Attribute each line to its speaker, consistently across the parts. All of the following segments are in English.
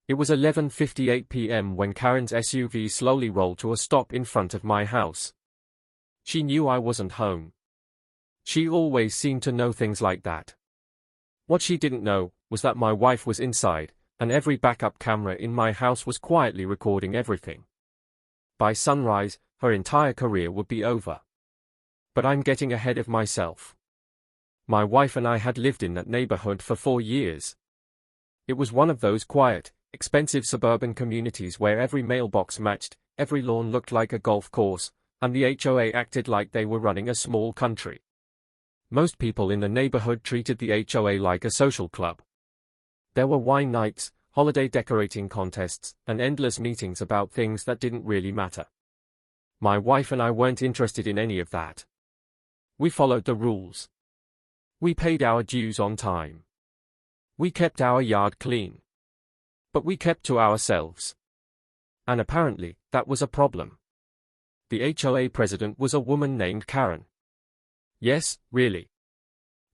Speaker 1: It was 11:58 p.m. when Karen's SUV slowly rolled to a stop in front of my house. She knew I wasn't home. She always seemed to know things like that. What she didn't know was that my wife was inside, and every backup camera in my house was quietly recording everything. By sunrise, her entire career would be over. But I'm getting ahead of myself. My wife and I had lived in that neighborhood for 4 years. It was one of those quiet, expensive suburban communities where every mailbox matched, every lawn looked like a golf course, and the HOA acted like they were running a small country. Most people in the neighborhood treated the HOA like a social club. There were wine nights, holiday decorating contests, and endless meetings about things that didn't really matter. My wife and I weren't interested in any of that. We followed the rules. We paid our dues on time. We kept our yard clean. But we kept to ourselves. And apparently, that was a problem. The HOA president was a woman named Karen. Yes, really.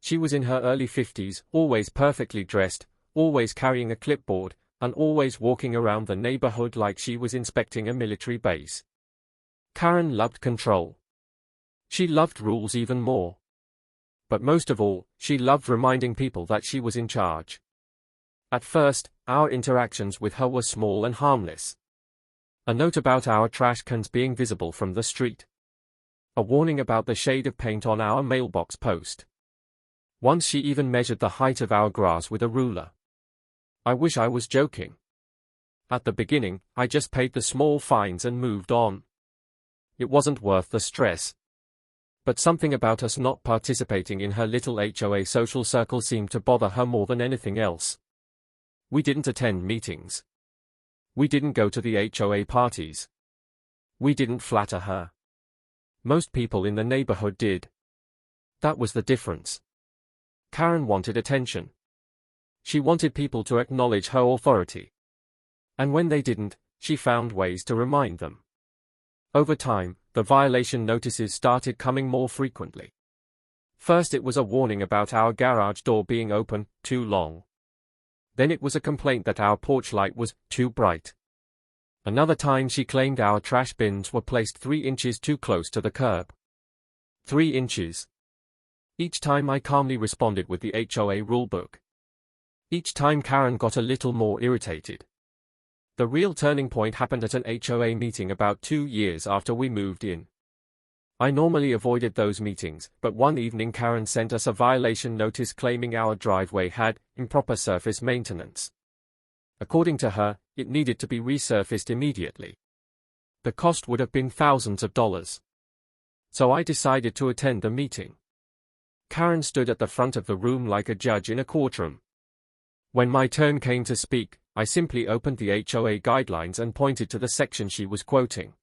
Speaker 1: She was in her early 50s, always perfectly dressed, always carrying a clipboard, and always walking around the neighborhood like she was inspecting a military base. Karen loved control. She loved rules even more. But most of all, she loved reminding people that she was in charge. At first, our interactions with her were small and harmless. A note about our trash cans being visible from the street. A warning about the shade of paint on our mailbox post. Once she even measured the height of our grass with a ruler. I wish I was joking. At the beginning, I just paid the small fines and moved on. It wasn't worth the stress. But something about us not participating in her little HOA social circle seemed to bother her more than anything else. We didn't attend meetings. We didn't go to the HOA parties. We didn't flatter her. Most people in the neighborhood did. That was the difference. Karen wanted attention. She wanted people to acknowledge her authority. And when they didn't, she found ways to remind them. Over time, the violation notices started coming more frequently. First it was a warning about our garage door being open too long. Then it was a complaint that our porch light was too bright. Another time she claimed our trash bins were placed 3 inches too close to the curb. 3 inches. Each time I calmly responded with the HOA rulebook. Each time Karen got a little more irritated. The real turning point happened at an HOA meeting about 2 years after we moved in. I normally avoided those meetings, but one evening Karen sent us a violation notice claiming our driveway had improper surface maintenance. According to her, it needed to be resurfaced immediately. The cost would have been thousands of dollars. So I decided to attend the meeting. Karen stood at the front of the room like a judge in a courtroom. When my turn came to speak, I simply opened the HOA guidelines and pointed to the section she was quoting.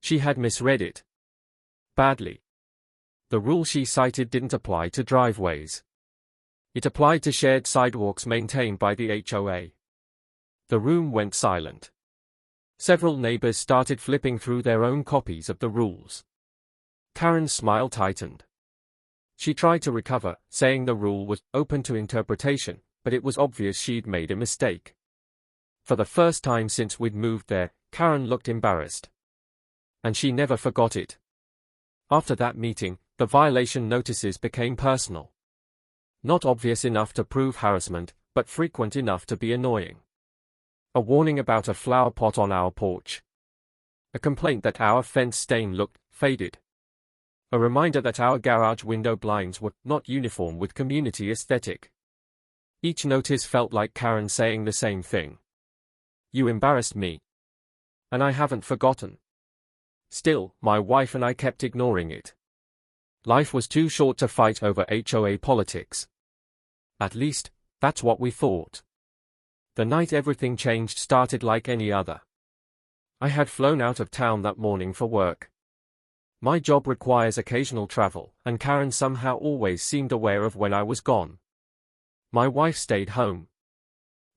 Speaker 1: She had misread it. Badly. The rule she cited didn't apply to driveways. It applied to shared sidewalks maintained by the HOA. The room went silent. Several neighbors started flipping through their own copies of the rules. Karen's smile tightened. She tried to recover, saying the rule was open to interpretation, but it was obvious she'd made a mistake. For the first time since we'd moved there, Karen looked embarrassed. And she never forgot it. After that meeting, the violation notices became personal. Not obvious enough to prove harassment, but frequent enough to be annoying. A warning about a flower pot on our porch. A complaint that our fence stain looked faded. A reminder that our garage window blinds were not uniform with community aesthetic. Each notice felt like Karen saying the same thing. You embarrassed me. And I haven't forgotten. Still, my wife and I kept ignoring it. Life was too short to fight over HOA politics. At least, that's what we thought. The night everything changed started like any other. I had flown out of town that morning for work. My job requires occasional travel, and Karen somehow always seemed aware of when I was gone. My wife stayed home.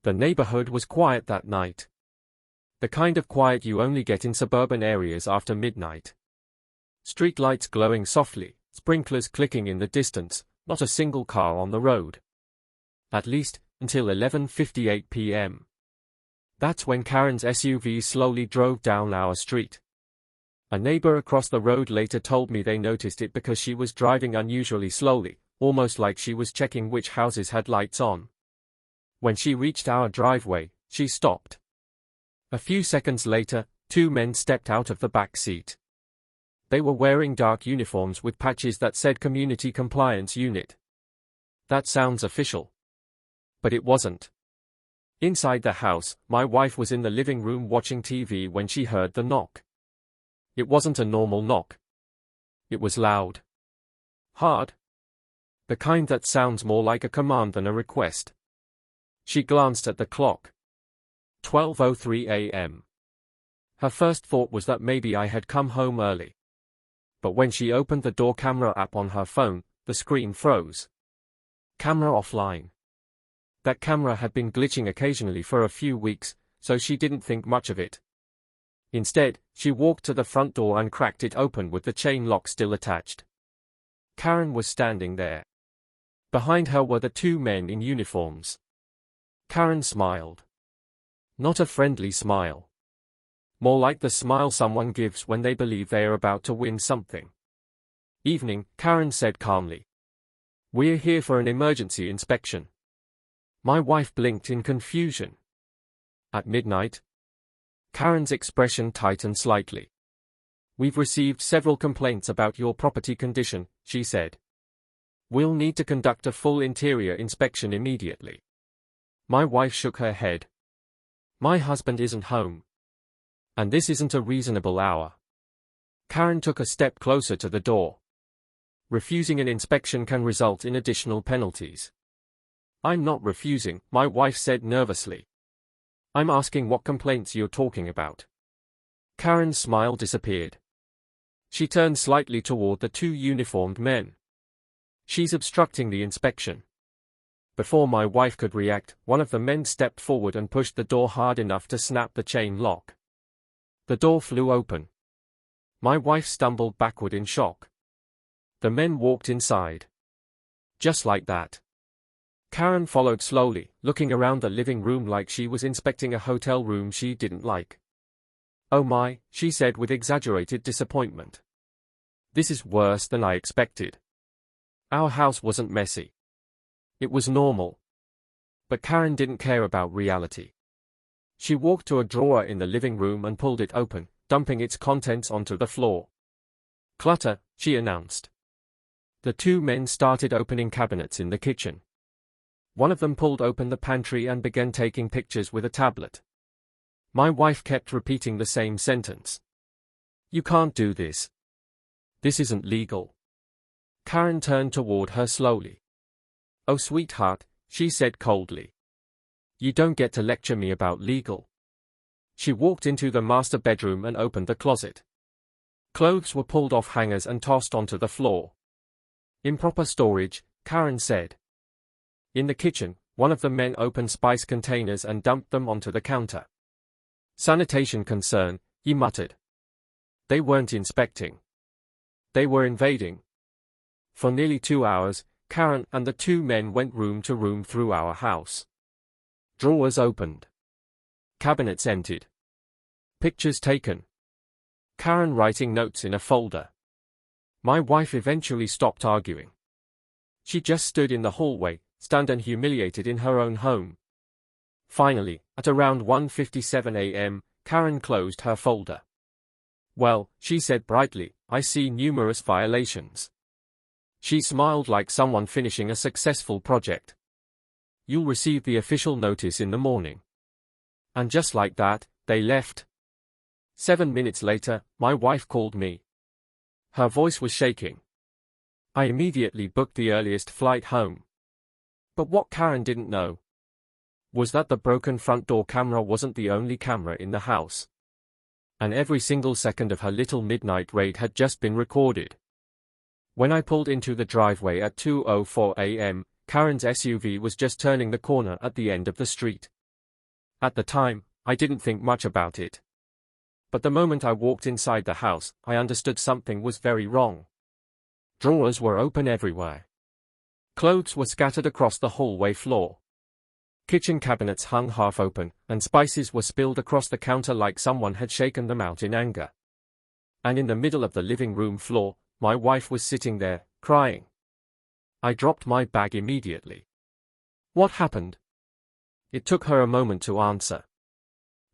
Speaker 1: The neighborhood was quiet that night. The kind of quiet you only get in suburban areas after midnight. Streetlights glowing softly, sprinklers clicking in the distance, not a single car on the road. At least, until 11:58 p.m. That's when Karen's SUV slowly drove down our street. A neighbor across the road later told me they noticed it because she was driving unusually slowly, almost like she was checking which houses had lights on. When she reached our driveway, she stopped. A few seconds later, two men stepped out of the back seat. They were wearing dark uniforms with patches that said Community Compliance Unit. That sounds official. But it wasn't. Inside the house, my wife was in the living room watching TV when she heard the knock. It wasn't a normal knock. It was loud. Hard. The kind that sounds more like a command than a request. She glanced at the clock. 12:03 a.m. Her first thought was that maybe I had come home early. But when she opened the door camera app on her phone, the screen froze. Camera offline. That camera had been glitching occasionally for a few weeks, so she didn't think much of it. Instead, she walked to the front door and cracked it open with the chain lock still attached. Karen was standing there. Behind her were the two men in uniforms. Karen smiled. Not a friendly smile. More like the smile someone gives when they believe they are about to win something. Evening, Karen said calmly. We're here for an emergency inspection. My wife blinked in confusion. At midnight? Karen's expression tightened slightly. We've received several complaints about your property condition, she said. We'll need to conduct a full interior inspection immediately. My wife shook her head. My husband isn't home. And this isn't a reasonable hour. Karen took a step closer to the door. Refusing an inspection can result in additional penalties. I'm not refusing, my wife said nervously. I'm asking what complaints you're talking about. Karen's smile disappeared. She turned slightly toward the two uniformed men. She's obstructing the inspection. Before my wife could react, one of the men stepped forward and pushed the door hard enough to snap the chain lock. The door flew open. My wife stumbled backward in shock. The men walked inside. Just like that. Karen followed slowly, looking around the living room like she was inspecting a hotel room she didn't like. Oh my, she said with exaggerated disappointment. This is worse than I expected. Our house wasn't messy. It was normal. But Karen didn't care about reality. She walked to a drawer in the living room and pulled it open, dumping its contents onto the floor. Clutter, she announced. The two men started opening cabinets in the kitchen. One of them pulled open the pantry and began taking pictures with a tablet. My wife kept repeating the same sentence. You can't do this. This isn't legal. Karen turned toward her slowly. Oh sweetheart, she said coldly. You don't get to lecture me about legal. She walked into the master bedroom and opened the closet. Clothes were pulled off hangers and tossed onto the floor. Improper storage, Karen said. In the kitchen, one of the men opened spice containers and dumped them onto the counter. Sanitation concern, he muttered. They weren't inspecting. They were invading. For nearly 2 hours, Karen and the two men went room to room through our house. Drawers opened. Cabinets emptied. Pictures taken. Karen writing notes in a folder. My wife eventually stopped arguing. She just stood in the hallway, stunned and humiliated in her own home. Finally, at around 1:57 a.m., Karen closed her folder. Well, she said brightly, I see numerous violations. She smiled like someone finishing a successful project. You'll receive the official notice in the morning. And just like that, they left. 7 minutes later, my wife called me. Her voice was shaking. I immediately booked the earliest flight home. But what Karen didn't know was that the broken front door camera wasn't the only camera in the house. And every single second of her little midnight raid had just been recorded. When I pulled into the driveway at 2:04 a.m., Karen's SUV was just turning the corner at the end of the street. At the time, I didn't think much about it. But the moment I walked inside the house, I understood something was very wrong. Drawers were open everywhere. Clothes were scattered across the hallway floor. Kitchen cabinets hung half open, and spices were spilled across the counter like someone had shaken them out in anger. And in the middle of the living room floor, my wife was sitting there, crying. I dropped my bag immediately. What happened? It took her a moment to answer.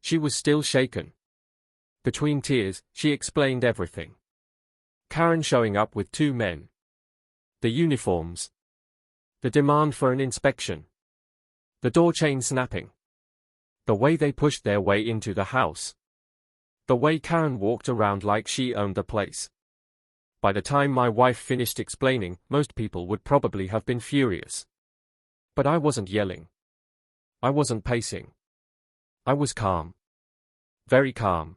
Speaker 1: She was still shaken. Between tears, she explained everything. Karen showing up with two men. The uniforms. The demand for an inspection. The door chain snapping. The way they pushed their way into the house. The way Karen walked around like she owned the place. By the time my wife finished explaining, most people would probably have been furious. But I wasn't yelling. I wasn't pacing. I was calm. Very calm.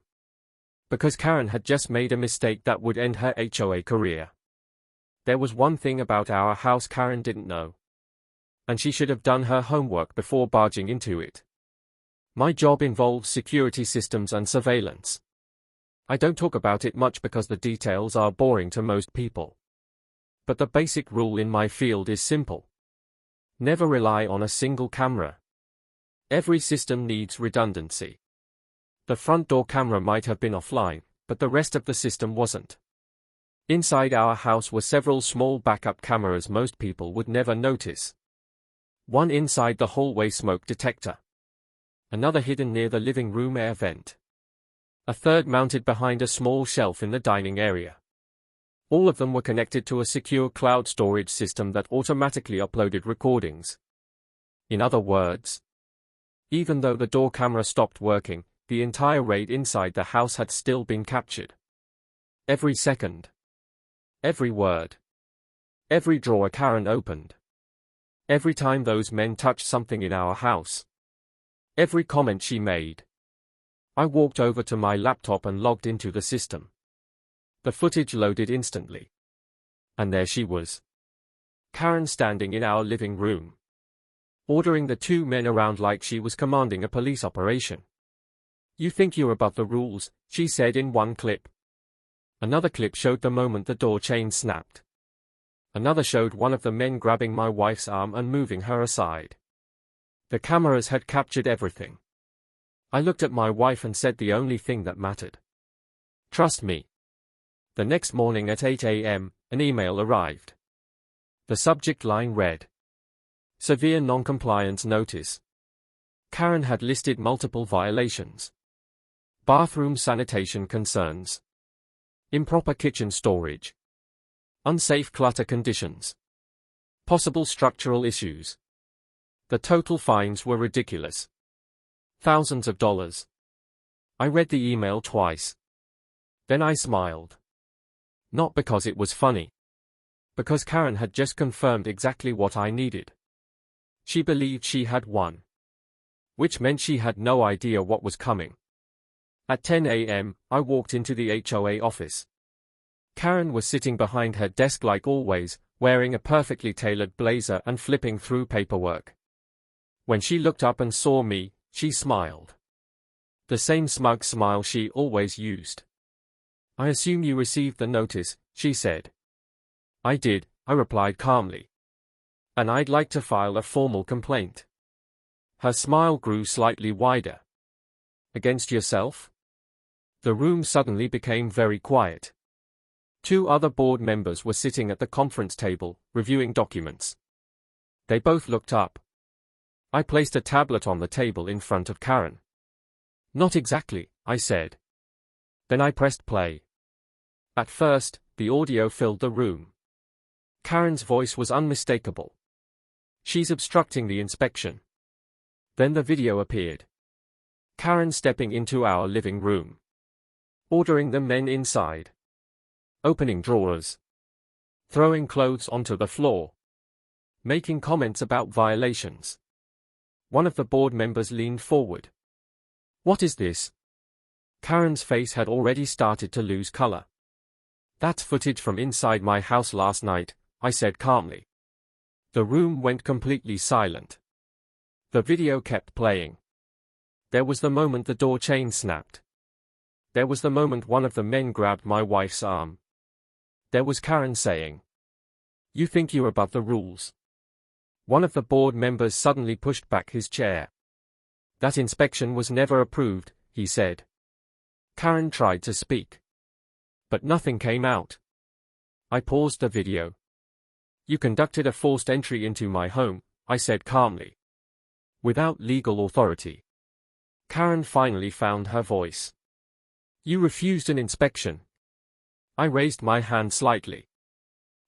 Speaker 1: Because Karen had just made a mistake that would end her HOA career. There was one thing about our house Karen didn't know. And she should have done her homework before barging into it. My job involves security systems and surveillance. I don't talk about it much because the details are boring to most people. But the basic rule in my field is simple. Never rely on a single camera. Every system needs redundancy. The front door camera might have been offline, but the rest of the system wasn't. Inside our house were several small backup cameras most people would never notice. One inside the hallway smoke detector. Another hidden near the living room air vent. A third mounted behind a small shelf in the dining area. All of them were connected to a secure cloud storage system that automatically uploaded recordings. In other words, even though the door camera stopped working, the entire raid inside the house had still been captured. Every second. Every word. Every drawer Karen opened. Every time those men touched something in our house. Every comment she made. I walked over to my laptop and logged into the system. The footage loaded instantly. And there she was. Karen standing in our living room. Ordering the two men around like she was commanding a police operation. You think you're above the rules, she said in one clip. Another clip showed the moment the door chain snapped. Another showed one of the men grabbing my wife's arm and moving her aside. The cameras had captured everything. I looked at my wife and said the only thing that mattered. Trust me. The next morning at 8 a.m., an email arrived. The subject line read, Severe non-compliance notice. Karen had listed multiple violations. Bathroom sanitation concerns. Improper kitchen storage. Unsafe clutter conditions. Possible structural issues. The total fines were ridiculous. Thousands of dollars. I read the email twice. Then I smiled. Not because it was funny. Because Karen had just confirmed exactly what I needed. She believed she had won. Which meant she had no idea what was coming. At 10 a.m., I walked into the HOA office. Karen was sitting behind her desk like always, wearing a perfectly tailored blazer and flipping through paperwork. When she looked up and saw me, she smiled. The same smug smile she always used. I assume you received the notice, she said. I did, I replied calmly. And I'd like to file a formal complaint. Her smile grew slightly wider. Against yourself? The room suddenly became very quiet. Two other board members were sitting at the conference table, reviewing documents. They both looked up. I placed a tablet on the table in front of Karen. Not exactly, I said. Then I pressed play. At first, the audio filled the room. Karen's voice was unmistakable. She's obstructing the inspection. Then the video appeared. Karen stepping into our living room. Ordering the men inside. Opening drawers. Throwing clothes onto the floor. Making comments about violations. One of the board members leaned forward. What is this? Karen's face had already started to lose color. That's footage from inside my house last night, I said calmly. The room went completely silent. The video kept playing. There was the moment the door chain snapped. There was the moment one of the men grabbed my wife's arm. There was Karen saying, "You think you're above the rules." One of the board members suddenly pushed back his chair. "That inspection was never approved," he said. Karen tried to speak, but nothing came out. I paused the video. "You conducted a forced entry into my home," I said calmly, "without legal authority." Karen finally found her voice. "You refused an inspection." I raised my hand slightly.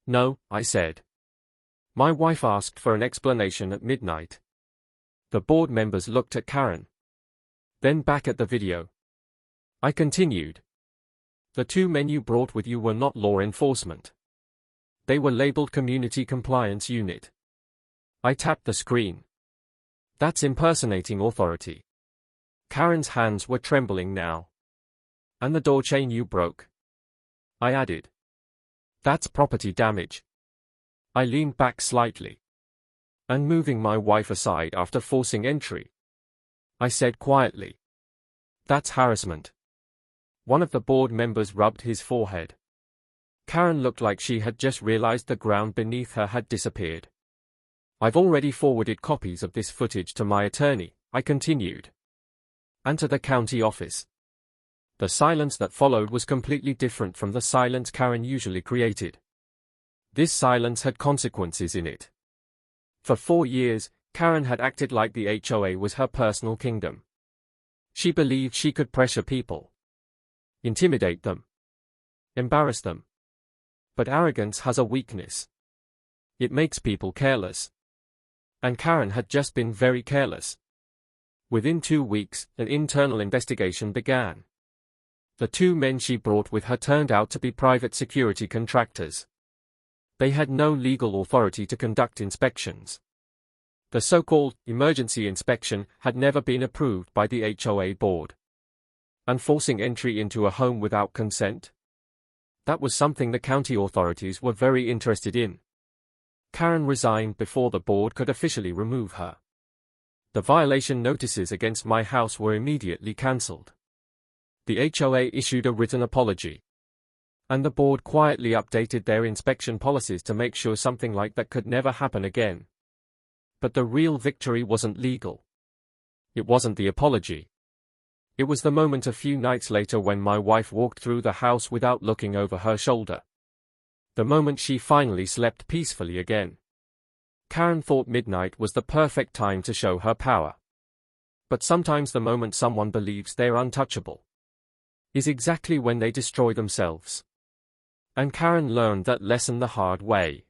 Speaker 1: "No," I said. "My wife asked for an explanation at midnight." The board members looked at Karen, then back at the video. I continued. "The two men you brought with you were not law enforcement. They were labeled Community Compliance Unit." I tapped the screen. "That's impersonating authority." Karen's hands were trembling now. "And the door chain you broke," I added. "That's property damage." I leaned back slightly, and moving my wife aside after forcing entry, I said quietly, "That's harassment." One of the board members rubbed his forehead. Karen looked like she had just realized the ground beneath her had disappeared. "I've already forwarded copies of this footage to my attorney," I continued, "and to the county office." The silence that followed was completely different from the silence Karen usually created. This silence had consequences in it. For 4 years, Karen had acted like the HOA was her personal kingdom. She believed she could pressure people, intimidate them, embarrass them. But arrogance has a weakness. It makes people careless. And Karen had just been very careless. Within 2 weeks, an internal investigation began. The two men she brought with her turned out to be private security contractors. They had no legal authority to conduct inspections. The so-called emergency inspection had never been approved by the HOA board. And forcing entry into a home without consent? That was something the county authorities were very interested in. Karen resigned before the board could officially remove her. The violation notices against my house were immediately cancelled. The HOA issued a written apology, and the board quietly updated their inspection policies to make sure something like that could never happen again. But the real victory wasn't legal. It wasn't the apology. It was the moment a few nights later when my wife walked through the house without looking over her shoulder. The moment she finally slept peacefully again. Karen thought midnight was the perfect time to show her power. But sometimes the moment someone believes they're untouchable is exactly when they destroy themselves. And Karen learned that lesson the hard way.